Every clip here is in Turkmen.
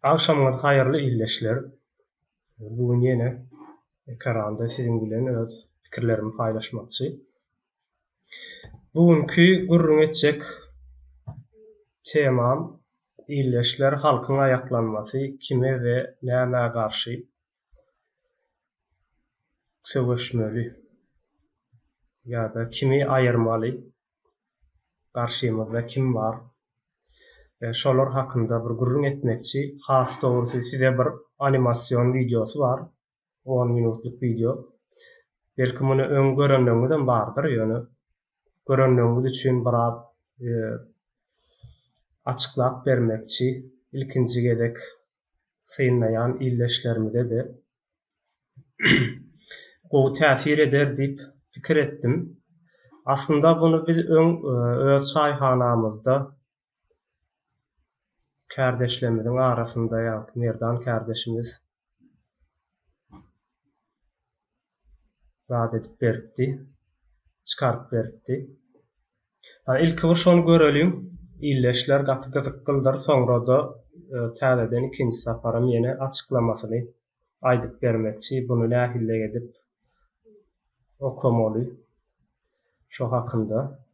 Akşamlar hayırlı illeşler. Bugün yine ekranda sizin bilen öz fikirlerimi paylaşmakçı. Bugünkü gurrun etjek temam illeşler halkın ayaklanması kime we näme garşy söwüşmeli ýa-da kimi aýyrmaly, garşymyzda kim bar? Şolar hakynda bir gurrun etmekçi. Has dogrusu size bir animasiýon videosy bar. 10 minutluk video. Belki muny öň görenleriniň bardyr ýöne. Görenleriniz üçin biraz açıklap bermekçi. İlkinji gedek synlaýan illeşlerimize de gowy täsir eder diýip pikir etdim. Aslında bunu biz öz çaýhanamyzda kardeşlerimizin arasında Merdan kardeşimiz zat edip beripdi, çıkaryp beripdi. Ilki bir şonu görelim, illeşler gaty gyzyk kıldyr, soňra da täzeden ikinji saparam ýene açıklamasyny aýdyp bermekçi. Bunu nähille edip okamaly şo hakynda.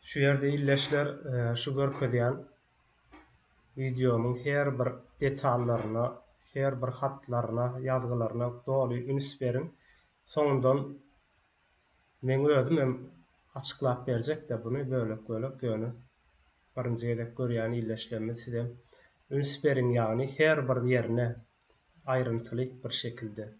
Şu ýerde illeşler şu görkezýän videomyň her bir detallaryna, her bir hatlaryna, ýazgylaryna doly üns berin. Soňundan men özüm hem açyklap berjek de bunu bölek ýöne. Birinji gedek görýän illeşlerimiz size üns berin, ýagny her bir ýerine aýryntyly bir şekilde.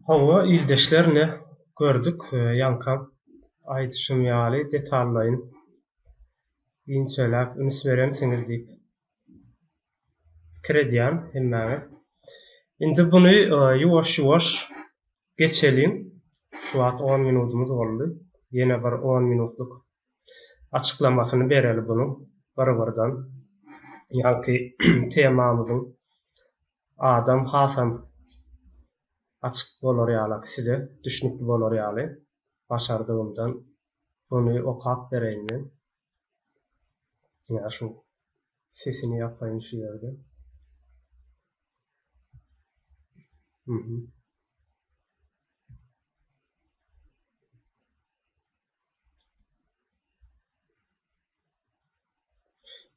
Hawa ildeşler ne gördük? Yankam aýdyşym ýaly detallaýyn. Inçelap üns beremsiňiz diýip pikir edýän hemmäňe. Indi buny ýuwaş-ýuwaş geçelim. Şu wagt 10 minutumuz boldy. Ýene bir 10 minutluk açıklamasyny bereli bunyň bir-birden. Ýa-ki temamyzyň adam hasam açyk bolar ýaly size, düşnükli bolar ýaly. Başardygymdan buny okap bereýin. Ýa şu sesini ýapaýyn şu ýerde.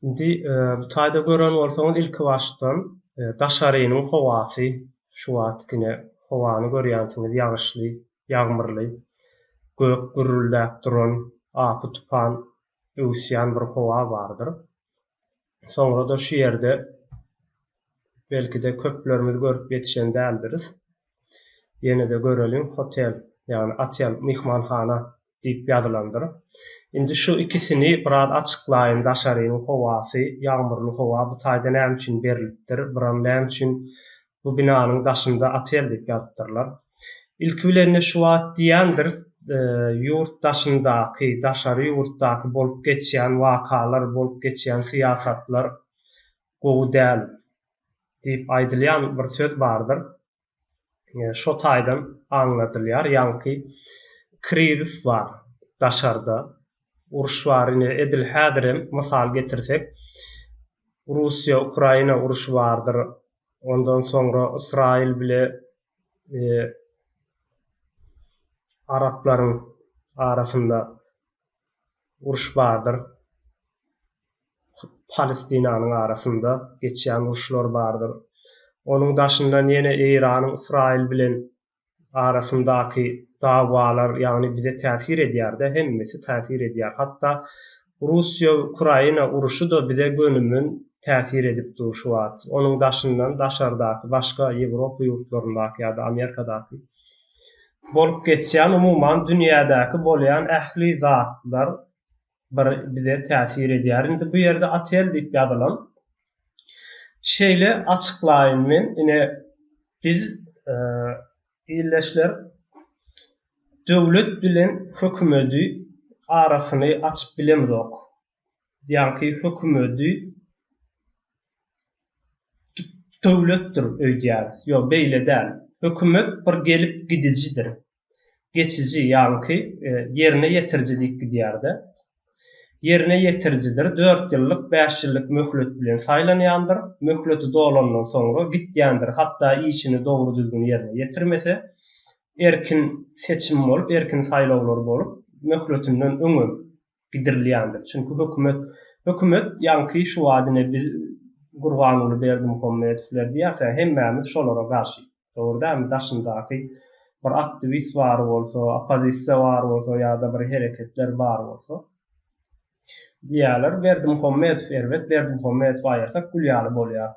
Indi bu taýda gören bolsaňyz ilki başdan daşarynyň howasy şu wagt gine howany görýänsiňiz ýagyşly, ýagmyrly, gök gürüldäp duran, apy tupan, öwsýän bir howa bardyr. Soňra da şu ýerde belki de köplerimiz görüp ýetişen däldiris. Ýene de görelim hotel, ýani atel, mihmanhana diýip ýazylandyr. Indi şu ikisini biraz açıklaýyn. Daşarynyň howasy, ýagmyrly howa bu taýda näme üçin berilipdir? Biram näme üçin bu binanyň daşynda atel diýip ýazypdyrlar. Ilki bilenine şu wagt diýendir, ýurt daşyndaky, daşary ýurtdaky bolup geçýän wakalar, bolup geçýän syýasatlar gowy däl diýip aýdylýan bir söz bardyr. Şo taýdan aňlatylýar, ýa-ki krizis bar daşarda. Uruş bar, edil häzirem mysal getirsek, Russiýa Ukraina uruşy bardyr. Ondan soňra Israil bile Araplaryň arasynda uruş bardyr. Palestinanyň arasynda geçýän uruşlar bardyr. Onuň daşyndan ýene Iranyň Israil bilen arasyndaky dawalar, ýagny bize täsir edýär-de, hemmesi täsir edýär. Hatda Russiýa Ukraina uruşy da bize gönümen täsir edip dur şu wagt. Onuň daşyndan daşardaky başga Ýewropa ýurtlaryndaky ýa-da Amerikadaky bolup geçýän umumyň dünýädäki bolýan ähli zatlar bize täsir edýär. Indi bu ýerde atel diýip ýazylan şeýle açıklaýyn men. Ine biz illeşler döwlet bilen hökümeti arasyny açyp bilemizok. Ýa-ki hökümeti döwletdir öýdýäris. Ýok, beýle däl. Hökümet bir gelip gidicidir. Geçici, ýa-ki ýerine ýetirjilik gidýär-de. Ýerine ýetirjidir. 4 ýyllyk, 5 ýyllyk möhlet bilen saýlanýandyr. Möhleti dolandan soňra gitýändir. Hatda işini dogry düzgün ýerine ýetirmese, erkin seçim bolup, erkin saýlawlar bolup, möhletinden öňe gidirilýändir. Çünki hökümet ýa-ki şu wadyne biz Gurbanuly Berdimuhammedow diýärse, hemmämiz şolara garşy. Dogry-dämi? Daşyndaky bir aktivist bar bolsa, opozisiýa bar bolsa ýa-da bir hereketler bar bolsa, diýerler Berdimuhammedow aýarsak gülýaly bolýar.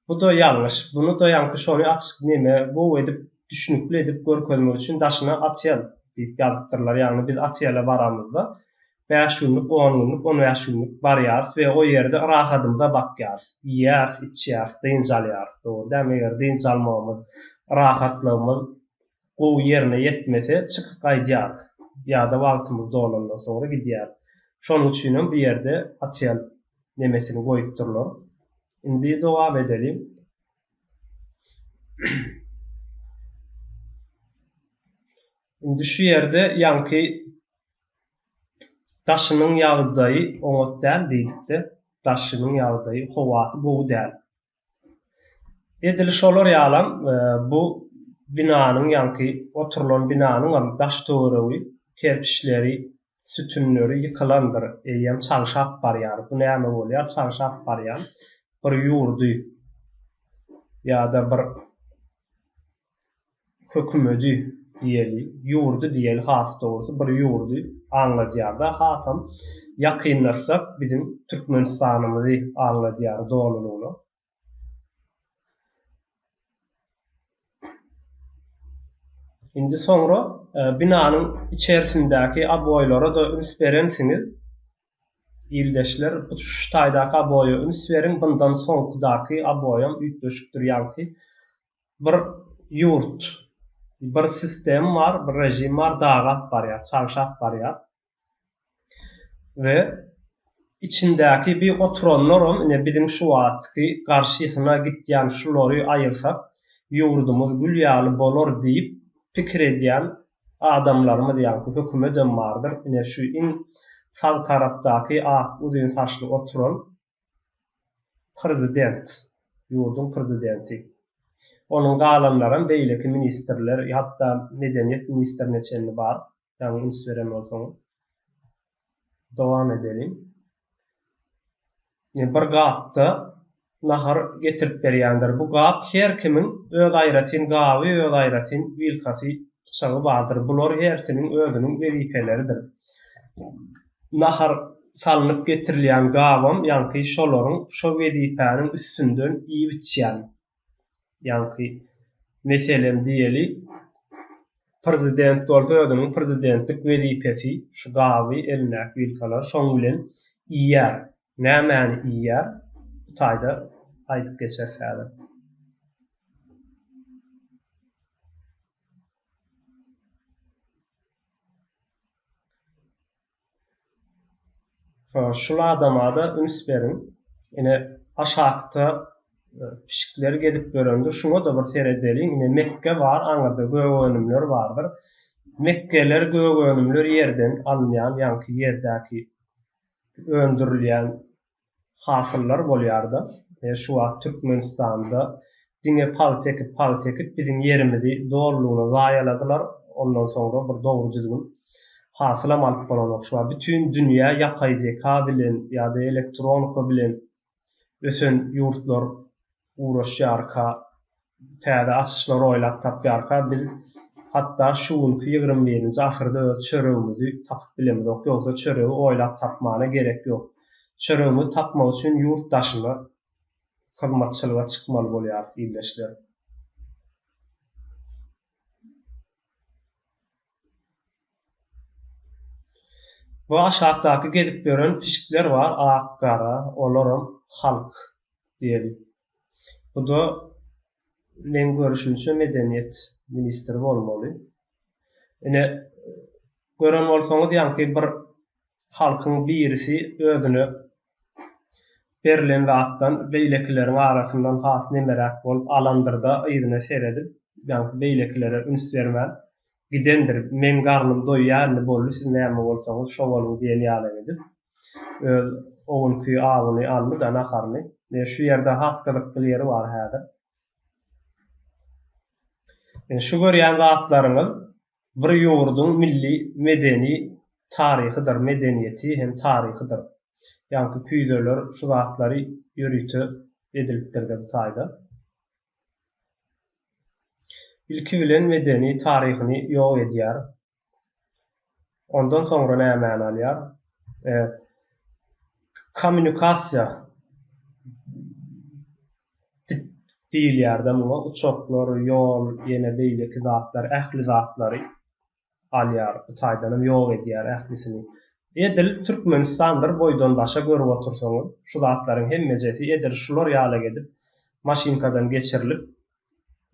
Bu da ýalňyş. Bunu da ýa-ki şonu açyk neme bu edip düşnükli edip görkezmek üçin daşyna atel diýip ýazypdyrlar. Ýagny biz atele baramyzda 5 günlük, 10 günlük, 15 günlük barýarys we o ýerde rahatymyza bakýarys. Ýärs, içýärs, dynjalýarys. Dogry-dämi? Eger dynjalmagymyz, rahatlygymyz bu ýerine ýetmese çykyp gaýdýarys. Ýa-da wagtymyz dolandan soňra gidýär. Şonuň üçin bu ýerde atel nemesini goýupdyrlar. Indi dowam edelim. Indi şu ýerde ýa-ki daşynyň ýagdaýy oňat däl diýdik-de. Daşynyň ýagdaýy, howasy gowy däl. Edil şolar ýalam bu binanyň ýa-ki oturulan binanyň daş töweregi, kerpiçleri, sütünleri ýykylandyr. Eýem çalşap barýar. Bu näme bolýar? Çalşap barýar. Bir ýurdy ýa-da bir hökümeti diýeli, ýurdy diýeli has dogrusu bir ýurdy anladýar-da hasam ýakynlaşsak bizim Türkmenistanymyzy anladýar dolanyny. Indi soňra binanyň içerisindäki aboýlara da üns berensiňiz. İldeşler bu şu taýdaky aboýa üns beriň, bundan soňkudaky aboýam üýtgeşikdir ýa-ki bir ýurt, bir sistem bar, bir rejim bar, dagat barýar, çalşak barýar we içindäki bir oturanlaram ine biziň şu wagtky garşysyna gitýän şulary aýyrsak ýurdumyz gülýaly bolar diýip pikir edýän adamlarymyz ýa-ni hökümetem bardyr. Ine şu sağ tarapdaky ak uzun saçly oturan prezident, ýurdun prezidenti. Onuň galanlaram beýleki ministrler, hatda medeniýet ministrine çenli bar. Ýa-ni üns berem bolsaň dowam edelim. Bir gapda nahar getirip berýändir. Bu gap her kimiň öz aýratyn gaby, öz aýratyn wilkasy, bıçagy bardyr. Bular hersiniň özüniň wezipeleridir. Nahar salınıp getirilýän gabam, ýa-ni şolaryň şo wezipäniň üstünden iý biçýän. Ýa-ni meselem diýeli prezident bolsa özüniň prezidentlik wezipesi şu gaby eline wilkalar şoň bilen iýýär. Nämäni iýýär? Bu taýda aýdyp geçersäler. Şol adama da üns beriň. Ine aşakda pişikler gedip görendir. Şuňa da bir seredeliň. Ine Mekke bar, aňada göwenimler bardyr. Mekkeler göwenimler ýerden alınýan, ýa-ni ýerdäki öndürilýän hasyllar bolýardy. Şu wagt Türkmenistanda diňe paltekip biziň ýerimizi dollugyna zaýaladylar. Ondan soňra bir dogry düzgün hasylam alyp bolan okşa. Bütün dünýä ýapay zeka bilen ýa-da elektronika bilen ösen ýurtlar uğraşýarka, täze açyşlar oýlap tapýarka, biz hatda şuňky 21-nji asyrda öz çöregimizi tapyp bilemiz. Ýogsa çöregi oýlap tapmana gerek ýok. Çöregimizi tapmak üçin ýurtdaşyna hyzmatçylyga çykmaly bolýarys ildeşler. Bu aşağıdaky gezip gören pişikler var, ak, gara, olaram halk diýeli. Bu da men görüşümçe medeniýet ministri bolmaly. Ine gören bolsaňyz ýa-ni bir halkyň birisi özüne berilen wagtdan beýlekileriň arasyndan has nemerek bolup alandyrda ýyzyna seredip, ýa-ni beýlekilere üns bermän gidendir. Men garnym doýýarny boldy, siz näme bolsaňyz şo boluň diýen ýaly edip, owunky agyny aldy da naharny. Şu ýerde has gyzykly ýeri bar häzir. Şu görýän zatlaryňyz bir ýurdun milli medeni taryhydyr, medeniýeti hem taryhydyr. Ýa-ni küýdeler şu zatlary ýörüýte edilipdir bu taýda. İlki bilen medeni taryhyny ýok edýär. Ondan soňra nämäni alýar? Kommunikasiýa diýilýär-de muňa uçaklar, ýol, ýene beýleki zatlar, ähli zatlary alýar. Bu taýdanam ýok edýär ählisini. Edil Türkmenistandyr, boýdan başa görüp otursaňyz, şu zatlaryň hemmejesi edil şular ýaly gedip, maşinkadan geçirilip,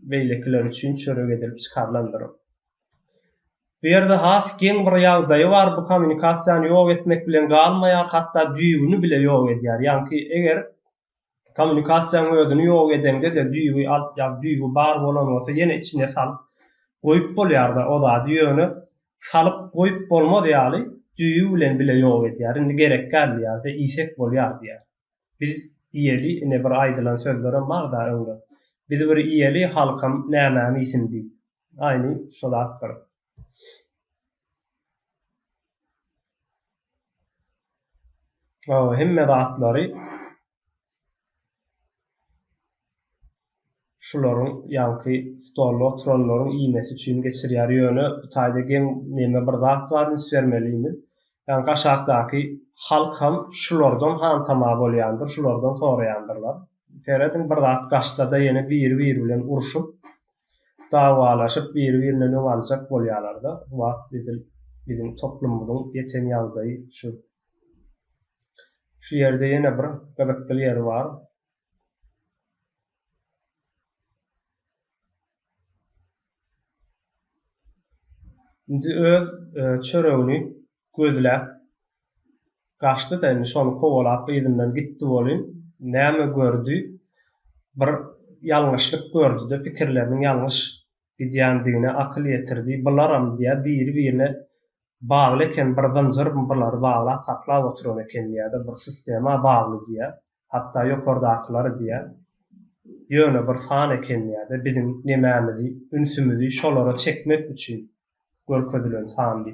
beýlekiler üçin çörek edilip çykarlandyr. Bu ýerde has geň bir ýagdaý bar, bu kommunikasiýany ýok etmek bilen galmaýar, hatda düýbüni bile ýok edýär. Ýa-ni eger kommunikasiýanyň özüni ýok edende de düýbi alyp ýa düýbi bar bolan bolsa ýene içine salyp goýup bolýar-da, o da düýbüni salyp goýup bolmaz ýaly düýbi bilen bile ýok edýär. Indi gerek gelýär-de isek bolýar diýär. Biz iýeli ine bir aýdylan sözlerim bar da öňde. Biz bir iýeli halkam nämäni isindi. Aýny şolatdyr. Hemme zatlary şularyň ýa-ni stolda oturanlaryň iýmesi üçin geçirýär ýöne bu taýda geň näme bir zat bar üns bermelimiz. Ýa-ni gaşakdaky halkam şulardan hantama bolýandyr, şulardan soraýandyrlar. Teredin bir zat gaçda da ýene bir bilen uruşup davalaşyp bir-birine öňaljak bolýarlar-da. Wagt edil bizim toplumumyzyň geçen ýagdaýy şu. Şu ýerde ýene bir gyzykly ýer bar. Indi öz çöregini gözläp gaçdy da şonu kowalap ýerinden gitdi bolyn. Näme gördü? Bir ýalňyşlyk gördü-de pikirleriniň ýalňyş gidýändigine akyl ýetirdi. Bularam diýe bir-birine bagly eken bir zynjyr bulary baglap taklap oturan eken ýa-da bir sistema bagly diýe. Hatda ýokardakylar diýe. Ýöne bir san eken ýa-da bizim nemämizi, ünsümüzi şolara çekmek üçin görkezülen sandy.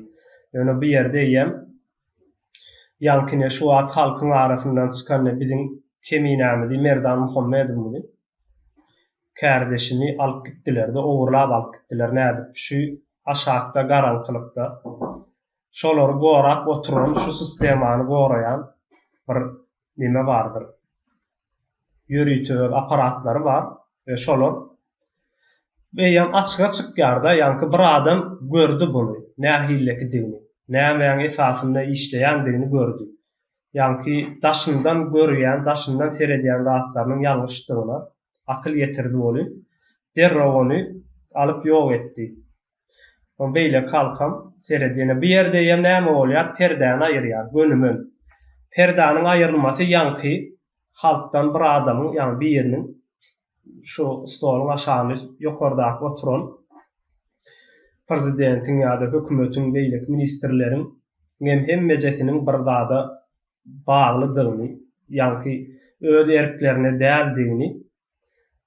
Ýöne bu ýerde ýem ýalkyny şu wagt halkyň arasyndan çykan bizim keminämizi Merdan Muhammedowy kardeşini alyp gitdiler-de, owurlap alyp gitdiler. Näde? Şu aşagda garankylykda şolary gorap oturan, şu sistemany gorayan bir nime bardyr. Ýöritör aparatlary bar we şolar beýan açyga çykýarda, ýanky bir adam gördü buny, nähillekidigini, nämeň esasynda işleýändigini gördü. Ýanky daşyndan görýän, daşyndan seredýän zatlarynyň ýalňyşdygyna akyl ýetirdi boly. Derraw ony alyp ýok etdi. O beýle kalkam seredýäne bir ýerde ýem näme bolýar? Perdäni aýyrýar, gönümün. Perdäniň aýrylmasy ýanky halkdan bir adamyň, ýani bir ýeriniň şu stoluň aşagyny ýokardaky oturan prezidentiň ýa-da hökümetiň beýleki ministrleriň hemmejesiniň bir zada baglydygyny, ýanky öz erklerine däldigini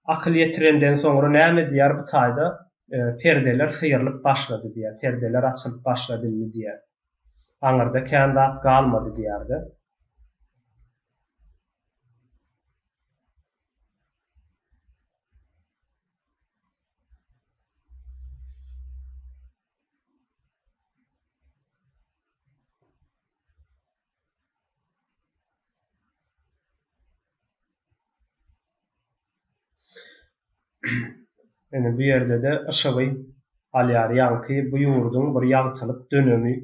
akyl ýetirenden soňra näme diýär bu taýda? Perdeler syýrylyp başlady diýär, perdeler açylyp başlady diýär. Aňyrda kandat galmady diýärdi. Ene bu ýerde de aşagy alýar, ýanky bu ýurdun bir ýagtylyk dönemi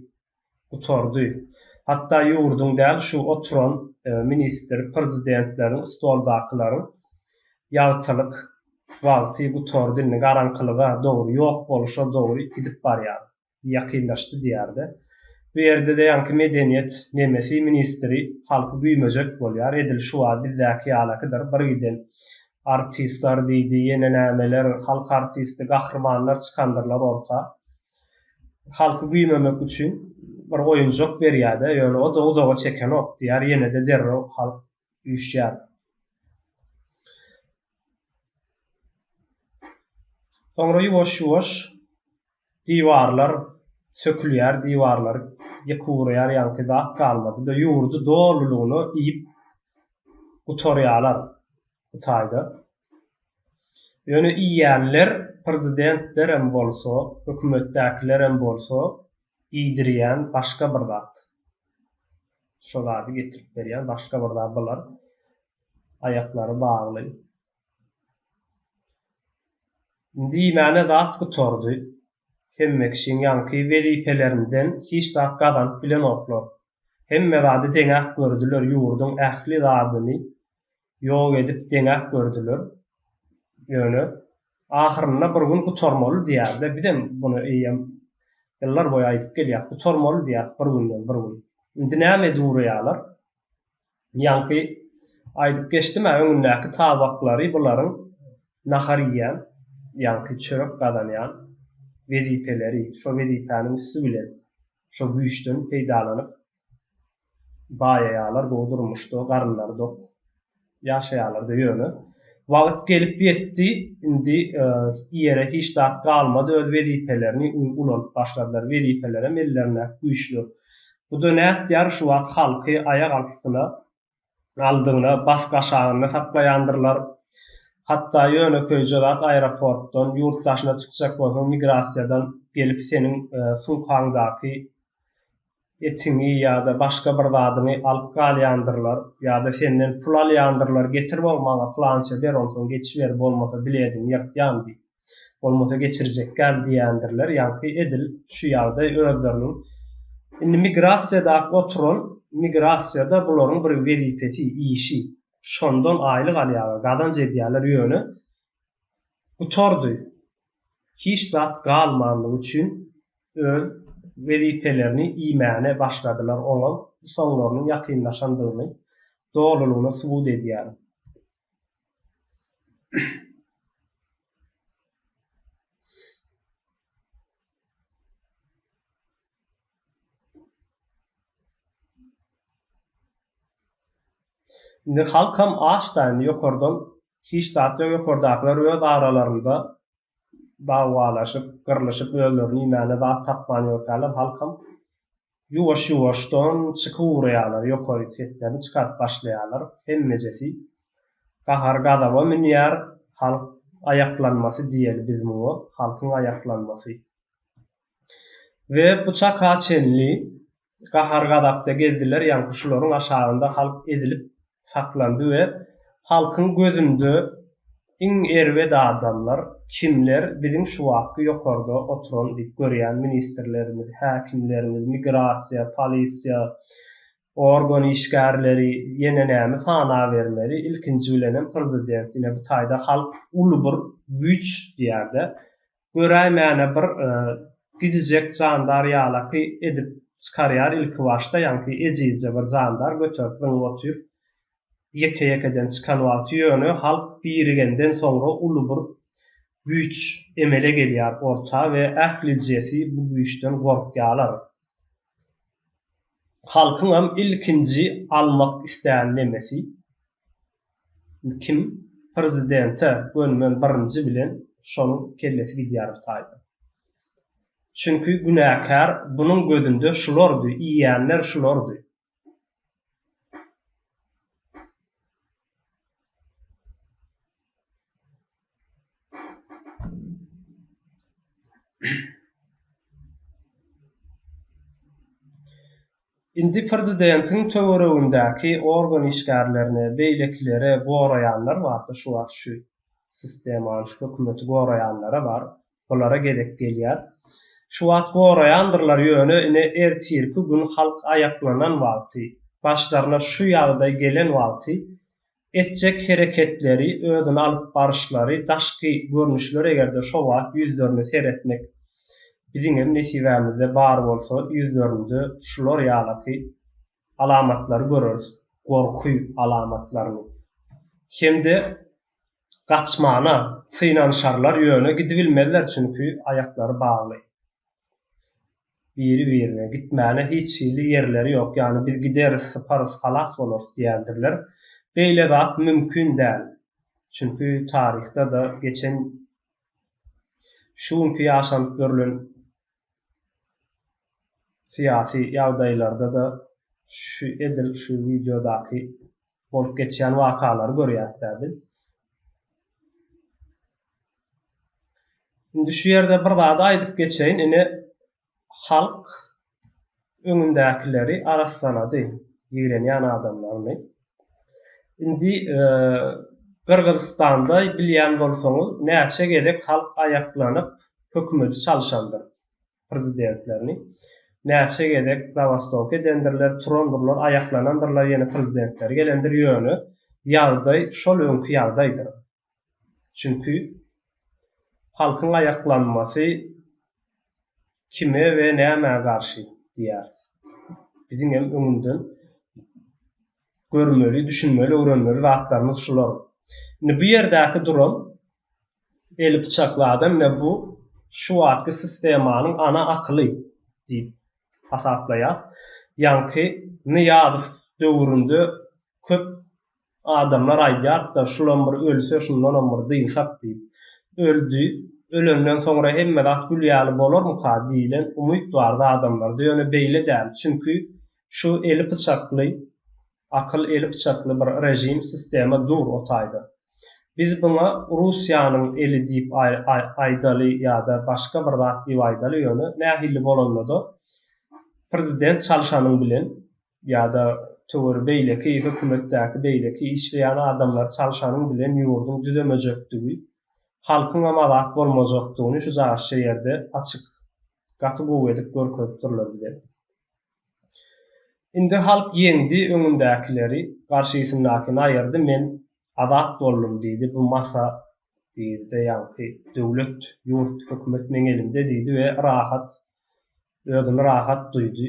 gutordy. Hatda ýurdun däl şu oturan minister, prezidentleriň, stoldakylaryň ýagtylyk wagty gutordy, garanklyga dogry ýok boluşa dogry gidip barýar. Ýakynlaşdy diýärdi. Bu ýerde de ýanky medeniýet nemesi ministri halky güýmejek bolýar. Edil şu wagt bizdäki ýalakydyr. Bir giden artistler diýdi, ýene nämeler, halk artisti, gahrmanlar çykandyrlar orta. Halky güýmemek üçin bir oýunjak berýärdi. Ýöne o da uzaga çeken ok diýär, ýene de derrew halk üýşýär. Soňra ýuwaş-ýuwaş diwarlar sökülýär, diwarlar ýekurýar, ýanky zat galmady da ýurdu dolulugyny iýip gutorýarlar bu taýda. Ýöne iýýänler, prezidentler hem bolsa, hökümetdäkiler hem bolsa iýdirýän başga bir zat. Şolary getirip berýän başga bir zat bolar. Aýaklary bagly. Indi mäne zat gutordy. Hemmekşin ýanky wezifelerinden hiç zat gazanyp bilen oklar. Hemme zady deňek gördüler, ýurdun ähli zadyny ýok edip deňek gördüler. Ýöne ahyrynda bir gün gutormaly diýärdi. Bizem bunu eýem ýyllar boýa aýdyp gelýär. Gutormaly diýär bir günden bir gün. Indi näme durýarlar? Ýanky aýdyp geçdimi öňündäki tabaklary bularyň nahar ýýän, ýanky çörek gazanýan wezifeleri, şo wezifäniň üstü bilen şo güýçden peýdalanyp baýaýarlar, goýdurmuşdy, garynlary dok ýaşaýarlar diýýärler. Wagt gelip ýetdi, indi ýere hiç zat galmady, öz wezifelerini ulanyp başladylar. Wezifelere ellerine güýçli. Bu da näde ýar şu wagt halky aýak altyna aldygyna, bask aşagyna saklaýandyrlar. Hatda ýöne köýjat aeroportdan ýurtdaşyna çykjak bolsa migrasiýadan gelip seniň sumkaňdaky etini ýa-da başga bir zadyny alyp galýandyrlar ýa-da senden pul alýandyrlar, getir bolmaňa plança ber, onsoň geçiş ber, bolmasa biletini ýyrtýandy. Bolmasa geçirecek gel diýendirler. Ýa-ni edil şu ýagda özleriniň indi migrasiýada oturan migrasiýada bularyň bir wezipesi, işi. Şondan aýlyk alýar, gazanç edýärler ýöne. Utordy. Hiç zat galmanlygy üçin öz wezipelerini iýmäne başladylar. Oňa soňlarynyň ýakynlaşandygyny dogrulygyny subut edýär. Indi halkam açdaýyn ýokardan hiç zat ýokardaklar öz aralarynda dawalaşyp, gyrlyşyp özlerini iýmäne zat tapman ýoklarlar. Halkam ýuwaş-ýuwaşdan çykyp ýokary seslerini çykaryp başlaýarlar. Hemmejesi gahar gadaba minýär, halk ayaklanmasy diýeli biz muňa, halkyň ayaklanmasy. Ve bu çaka çenli gahar gadapda gezdiler, ýa-ni şularyň aşagynda halk edilip saklandy we halkyň gözünde iň erwed adamlar kimler biziň şu wagtky ýokarda oturan diýip görýän ministrlerimiz, häkimlerimiz, migrasiýa, polisiýa, organ işgärleri, ýene näme sana bermeli, ilkinji bilen prezident ine bu taýda halk uly bir güç diýärde. Göräýmäne bir gidijek jandar ýalaky edip çykarýar ilki başda, ýa-ni ejizje bir jandar götürüp zyňy oturup ýeke-ýekeden çykan wagt ýöne halk birigenden soňra uly bir güç emele gelýär orta we ählijesi bu güýçden gorkýarlar. Halkyň hem ilkinji almak islänemesi kim prezidente gönmen birinji bilen şonuň kellesi gidýär taýda. Çünkü günäkär bunyň gözünde şulardy, iýýänler şulardy. Indi prezidentin töweregindäki organ işgärlerini, beýlekleri goraýanlar bardy, şu wagt şu sistema, şu hökümeti goraýanlara bar. Olara gedek gelýär. Şu wagt goraýandyrlar ýöne ine ertirki gün halk ayaklanan wagty, başlaryna şu ýagdaý gelen wagty etjek hereketleri, özüni alyp barışlary, daşky görnüşler egerde şo wagt ýüzlerini seretmek biziň hem nesibämizde bar bolsa ýüzlerinde şular ýalaky alamatlary görürüz, gorky alamatlaryny. Hemde gaçmana, synanşarlar ýöne gidibilmezler çünkü aýaklary bagly. Biri-birine gitmäne hiç şeýle ýerleri ýok. Ýani biz gideriz, syparys, halas bolarys diýendirler. Beýle zat mümkin däl. Çünkü taryhda da geçen şuňky ýaşanyp görülen siyasi ýagdaýlarda da şu edil şu videodaky bolup geçýän wakalary görýärsiz. Indi şu ýerde bir zat aýdyp geçeýin, ine halk öňündäkileri araslanady, ýigrenýän adamlaryny. Indi Kırgızstanda bilýän bolsaňyz näçe gedek halk ayaklanyp hökümeti çalşandyr prezidentlerini. Näçe gedek zabastok edendirler, turandyrlar, ayaklanandyrlar, ýene prezidentler gelendir ýöne ýagdaý şol öňki ýagdaýdyr. Çünkü halkyň ayaklanmasy kime we näme garşy diýär. Biziň hem öňünden görmeli, düşünmeli, öwrenmeli zatlarymyz şular. Bu ýerdäki durum eli bıçakly adam ne bu şu wagtky sistemanyň ana akly diýip hasaplaýar. Ýa-ni Niýazow döwründe köp adamlar aýdýar da şulan bir ölse şundan bir diýsap diýip öldü. Ölenden soňra hemme zat gülýäli bolarmy ka diýilen umyt bardy adamlarda ýöne beýle däl. Çünkü şu eli bıçakly, akıl eli bıçakly bir rejim sistema dur o taýda. Biz buna Russiýanyň eli diýip aýdaly ýa-da başga bir zat diýip aýdaly ýöne nähili bolanmady. Prezident çalşanyň bilen ýa-da töwer beýleki hökümetdäki beýleki işleýän adamlar çalşanyň bilen ýurdun düzemejekdigi halkyň amalat bolmajakdygyny şu zaşy ýerde açyk gaty gowy edip görkezip durlar bize. Indi halk yendi, öňündäkileri garşysyndakyny aýyrdy, men azat boldum diýdi, bu masa diýdi, ýa-ni döwlet, ýurt, hökümet meň elimde diýdi we rahat, özüni rahat duýdy.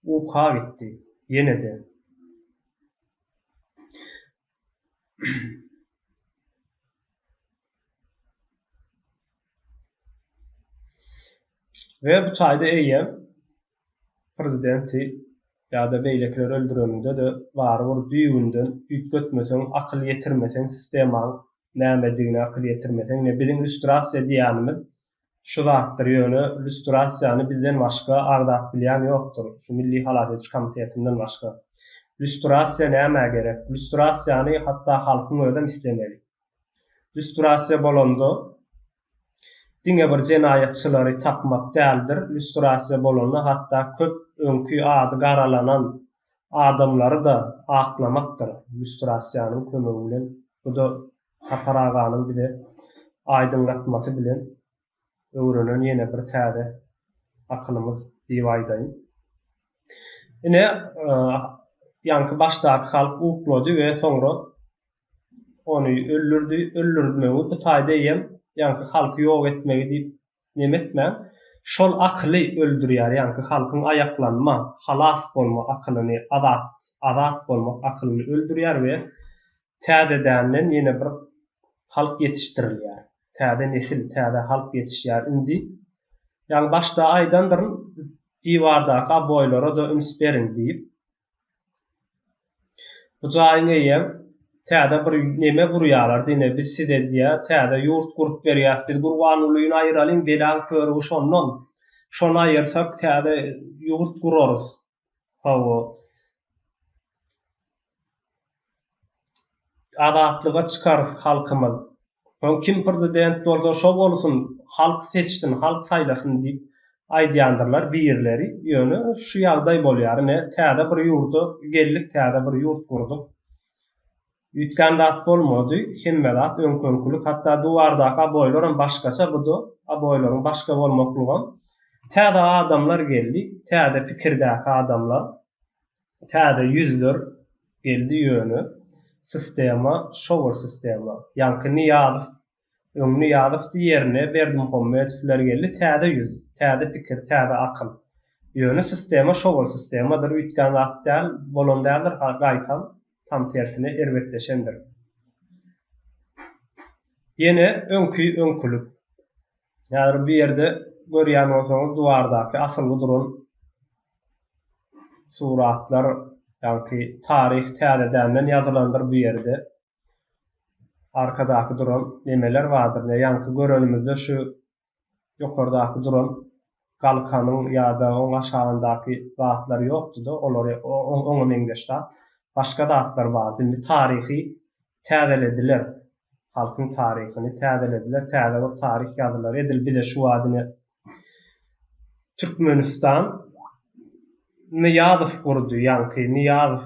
Uka gitdi, ýene-de. Ve bu taýda eýem prezidenti ýa-da beýlekler öldüreninde de bary bir düýünden üýt götmeseň, akyl ýetirmeseň sistemaň nämedigini akyl ýetirmeseň, biziň illüstrasiýa diýänimiz şu zatdyr ýöne illüstrasiýany bizden başga agdap bilýän ýokdur. Şu Milli Halat Ediş Komitetinden başga. Illüstrasiýa näme gerek? Illüstrasiýany hatda halkyň özem islemeli. Illüstrasiýa bolanda diňe bir jenaýatçylary tapmak däldir. Illüstrasiýa bolanda hatda köp öňkü ady garalanan adamlary da aklamakdyr. Illüstrasiýanyň kömegi bilen bu da taparaganyň bir de aýdynlatmasy bilen öwrenen ýene bir täze akylymyz diýip aýdaýyn. Ine ýanky başdaky halk uklady we soňra onu öldürdi, öldürmegi bu taýda ýem ýanky halky ýok etmegi diýip nemetme, şol akly öldürýär, ýanky halkyň ayaklanma, halas bolma akylyny, azat bolmak akylyny öldürýär we täzedänden ýene bir halk ýetişdirilýär. Täze nesil, täze halk ýetişýär. Indi ýani başda aýdandyr diwardaky aboýlara da üns beriň diýip bu jaýyň eýem täze bir neme gurýarlar diýne biz side diýe täze ýurt gurup berýär, biz Gurbanulyny aýyralyň belan körügi şondan. Şonu aýyrsak täze ýurt gurarys. Hawa adatlyga çykarys halkymyz. Kim prezident bolsa şo bolsun, halk seçsin, halk saýlasyn diýip aýdýandyrlar birleri. Ýöne şu ýagdaý bolýar, täze bir ýurdu geldik, täze bir ýurt gurduk. Ýitken dat bolmady, hemmelat, öňkönçülük, hatda duwardaky aboýlaryň başgaça budy, aboýlaryň başga bolmaklygy. Täze adamlar geldi, täze pikirdäki adamlar, täze ýüzler geldi ýöne. Sistema, şowar sistema. Ýanky Niýazow, Niýazow diýerine Berdimuhammedowler geldi, täze ýüz, täze pikir, täze akyl. Ýöne sistema şowar sistemadyr, üýtgen zat däl, bolan däldir, gaýtam tam tersine erbetleşendir. Ýene öňkülük. Ýa-da bir ýerde görýän bolsaňyz duwardaky asylly duran suratlar, ýa-ni tarih täzeden ýazylandyr bu ýerde. Arkadaky duran nemeler bardyr. Ýa-ni görenimizde şu ýokardaky duran galkanyň ýa-da oň aşagyndaky zatlar ýokdy-da, olary oňa meňdeşler. Başga zatlar bardy. Indi tarihi täzelediler. Halkyň tarihini täzelediler. Täze bir tarih ýazylar edil. Bir de şu wadyny Türkmenistan Niýazow gurdy, ýanky Niýazow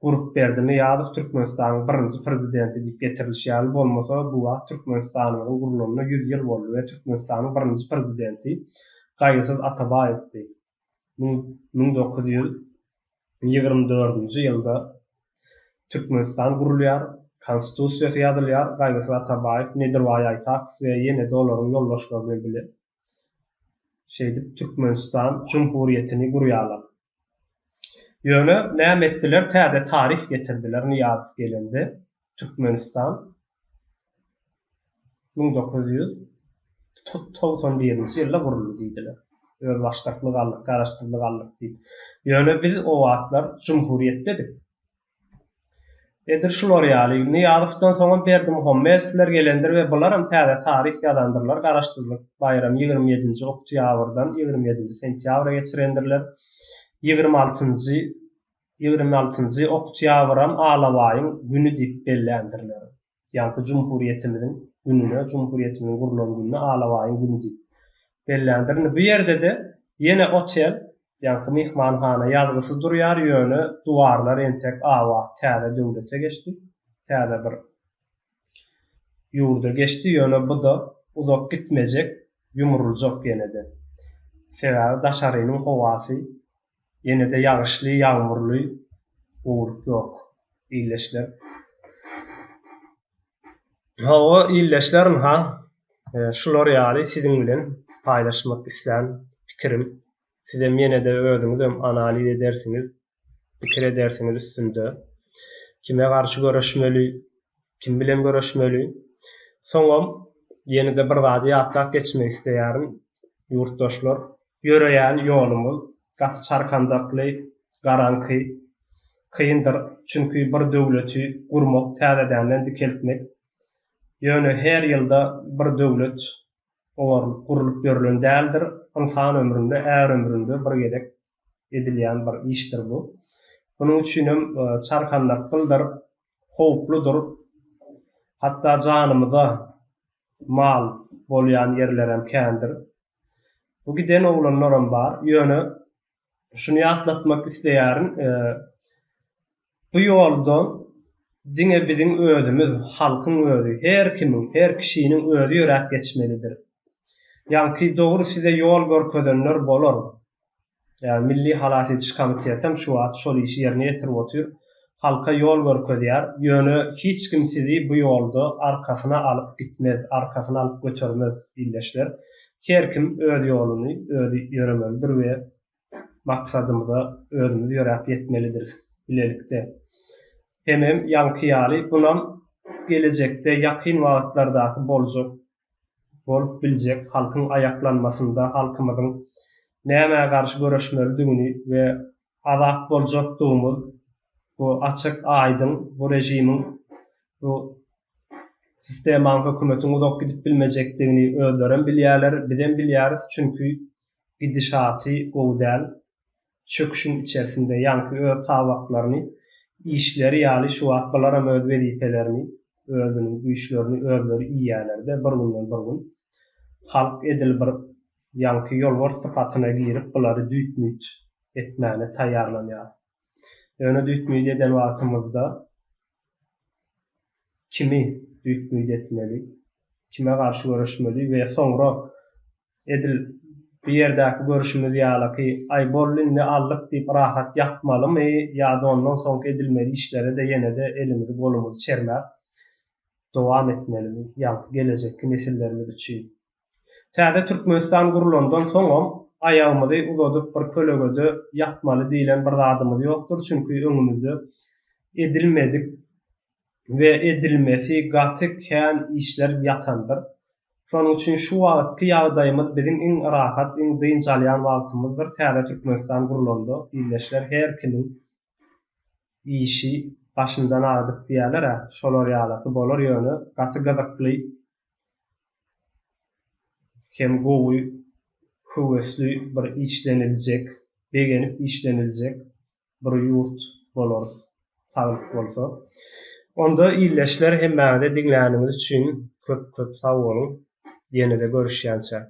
gurup berdi. Niýazow Türkmenistanyň birinji prezidenti diýip getirilýär. Bolmasa bu wagt Türkmenistanyň gurulmagyna 100 ýyl boldy we Türkmenistanyň birinji prezidenti Gaýsy Atabaýewdi. 1924-nji ýylda Türkmenistan gurulýar, konstitusiýasy ýazylýar, Gaýsy Atabaýew, Nedirway Aýtak we ýene de olaryň ýoldaşlary bilen şeýdip Türkmenistan Cumhuriýetini gurýarlar. Ýöne näme etdiler? Täze tarih getirdiler Niýazow gelende. Türkmenistan 1991-nji ýylda guruldy diýdiler. Öz başlyklyk aldyk, garaşsyzlyk aldyk diýip. Ýöne biz o wagtlar Cumhuriýet dedik. Edir şular ýaly Niýazowdan soňra Berdimuhammedowler gelendir we bular hem täze tarih ýazandyrlar. Garaşsyzlyk bayram 27-nji oktýabrdan 27-nji sentýabra geçirendirler. 26-njy oktýabram Alawaýyň güni diýip belländiriler. Ýani Cumhuriýetimiziň gününe, Cumhuriýetimiziň gurulan gününe Alawaýyň güni diýip belländirilir. Bu ýerde de ýene otel, ýani mehmanhana ýazgysy durýar, ýöne duwarlar entek awa täze döwlete geçdi. Täze bir ýurda geçdi ýöne bu da uzak gitmejek, ýumruljak ýene-de. Sebäbi daşarynyň howasy ýene-de ýagyşly, ýagmurly uğurup ýok. İlleşler. Hawa illeşler ha şular ýaly siziň bilen paýlaşmak isleýän pikirim. Sizem ýene-de özüňizem analiz edersiňiz, pikir edersiňiz üstünde. Kime garşy göreşmeli, kim bilen göreşmeli. Soňam ýene-de bir zady ýatdak geçmek isleýärim ýurtdaşlar. Ýöreýän ýolumyz gaty çarkandakly, garanky, kıyındır. Çünkü bir döwleti gurmak, täzeden dikeltmek. Ýöne her ýylda bir döwlet gurulyp berilen däldir. İnsan ömründe, är ömründe bir gerek edilýän bir işdir bu. Bunuň üçinem çarkandaklydyr, howpludyr. Hatda janymyza mal bolýan ýerler hem kändir. Bu giden oglanlaram bar. Ýöne şunu ýatlatmak isleýärim. Bu ýoldan diňe biziň özümiz, halkyň özü, her kimiň, her kişiniň özü ýörek geçmelidir. Ýani dogry size ýol görkezenler bolar. Ýani Milli Halas etiş komitetem şu wagt şol işi ýerine ýetirip otur. Halka ýol görkezýär. Ýöne hiç kim sizi bu ýolda arkasyna alyp gitmez, arkasyna alyp götürmez illeşler. Her kim öz ýoluny özi ýöremelidir we maksadymyza özümiz ýörep ýetmelidir bilelikde. Hemem ýanky bunam gelecekde ýakyn wagtlardaky boljak, bolup biljek halkyň ayaklanmasynda, halkymyzyň näme garşy göreşmelidigini we azat boljakdygymyz bu açyk aýdyn bu rejimiň bu sistemaň hökümetiň uzak gidip bilmejekdigini özlerem bilýärler, bizem bilýäris çünkü gidişaty gowdal çöküşüň içerisinde ýanky öz tawaklaryny işleri ýaly şu wagt bularam öz wezipelerini, özüniň güýçlerini özleri iýälerde bir günden bir gün halk edil bir ýanky ýolbar sypatyna girip bulary düýtmüýt etmäne taýýarlanýar. Ýöne düýtmüýt eden wagtymyzda kimi düýtmüýt etmeli, kime garşy göreşmeli we soňra edil bir ýerdäki görüşimiz ýaly aýbollyny allyk diýip rahat ýatmalymy ýa-da ondan soň edilmeli işlere de ýene-de elimizi golumuzy çermäp dowam etmelimi ýa-da gelecekki nesillerimiz üçin. Täze Türkmenistan gurulandan soňam aýagymyzy uzadyp bir kölegede ýatmaly diýilen bir zadymyz ýokdur çünkü öňümizde edilmedik we edilmesi gaty kän işler ýatandyr. Şonuň üçin şu wagtky ýagdaýymyz biziň iň rahat, iň dynjalýan wagtymyzdyr. Täze Türkmenistan gurulanda illeşler her kimiň işi başyndan adyp diýerler, şolar ýaly bolar ýöne gaty gazakly hem gowy höwesli bir işleniljek, begenip işleniljek bir ýurt bolar, saglyk bolsa. Onda illeşler hemmäde diňlänimiz üçin köp sag bolun. Ýene-de görüşýänçä.